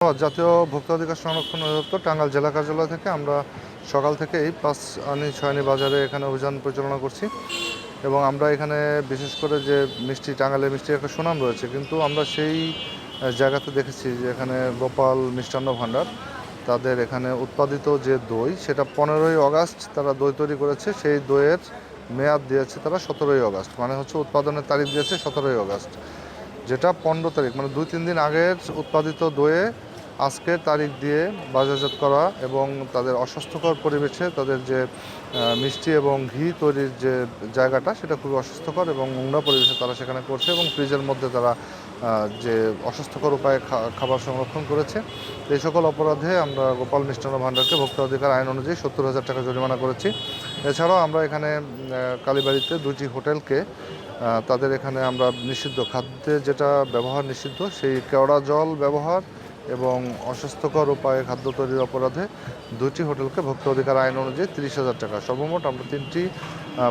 জাতীয় ভোক্তা অধিকার সংরক্ষণ অধিদপ্তর টাঙ্গাইল জেলা কার্যালয় থেকে আমরা সকাল থেকেই ৫ আনি ৬ আনি বাজারে এখানে অভিযান পরিচালনা করছি এবং আমরা এখানে বিশেষ করে যে মিষ্টি, টাঙ্গাইলের মিষ্টির একটা সুনাম রয়েছে, কিন্তু আমরা সেই জায়গাতে দেখেছি যে এখানে গোপাল মিষ্টান্ন ভাণ্ডার তাদের এখানে উৎপাদিত যে দই, সেটা ১৫ই আগস্ট তারা দই তৈরি করেছে। সেই দইয়ের মেয়াদ দিয়েছে তারা ১৭ই আগস্ট, মানে হচ্ছে উৎপাদনের তারিখ দিয়েছে ১৭ই আগস্ট, যেটা ১৫ তারিখ, মানে ২-৩ দিন আগের উৎপাদিত দইয়ে আজকের তারিখ দিয়ে বাজারজাত করা এবং তাদের অস্বাস্থ্যকর পরিবেশে তাদের যে মিষ্টি এবং ঘি তৈরির যে জায়গাটা, সেটা খুবই অস্বাস্থ্যকর এবং নোংরা পরিবেশে তারা সেখানে করছে এবং ফ্রিজের মধ্যে তারা যে অস্বাস্থ্যকর উপায়ে খাবার সংরক্ষণ করেছে। এই সকল অপরাধে আমরা গোপাল মিষ্টান্ন ভাণ্ডারকে ভোক্তা অধিকার আইন অনুযায়ী ৭০,০০০ টাকা জরিমানা করেছি। এছাড়াও আমরা এখানে কালীবাড়িতে ২টি হোটেলকে তাদের এখানে আমরা নিষিদ্ধ খাদ্যে যেটা ব্যবহার নিষিদ্ধ, সেই কেওড়া জল ব্যবহার এবং অস্বাস্থ্যকর উপায়ে খাদ্য তৈরির অপরাধে ২টি হোটেলকে ভোক্তা অধিকার আইন অনুযায়ী ৩০,০০০ টাকা, সর্বমোট আমরা ৩টি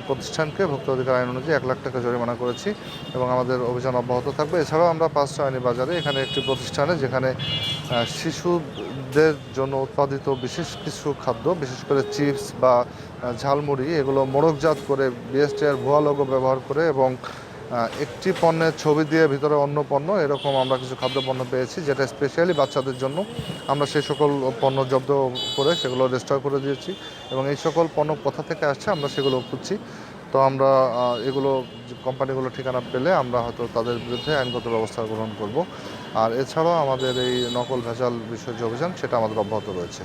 প্রতিষ্ঠানকে ভোক্তা অধিকার আইন অনুযায়ী ১,০০,০০০ টাকা জরিমানা করেছি এবং আমাদের অভিযান অব্যাহত থাকবে। এছাড়াও আমরা ৫ আনি বাজারে এখানে একটি প্রতিষ্ঠানে, যেখানে শিশুদের জন্য উৎপাদিত বিশেষ কিছু খাদ্য, বিশেষ করে চিপস বা ঝালমুড়ি, এগুলো মোড়কজাত করে বিএসটিআর ভুয়া লোগো ব্যবহার করে এবং একটি পণ্যের ছবি দিয়ে ভিতরে অন্য পণ্য, এরকম আমরা কিছু খাদ্যপণ্য পেয়েছি যেটা স্পেশালি বাচ্চাদের জন্য। আমরা সেই সকল পণ্য জব্দ করে সেগুলো রেজিস্টার করে দিয়েছি এবং এই সকল পণ্য কোথা থেকে আসছে আমরা সেগুলো খুঁজছি। তো আমরা এগুলো কোম্পানিগুলো ঠিকানা পেলে আমরা হয়তো তাদের বিরুদ্ধে আইনগত ব্যবস্থা গ্রহণ করব। আর এছাড়াও আমাদের এই নকল ভেজাল বিষয় যে অভিযান, সেটা আমাদের অব্যাহত রয়েছে।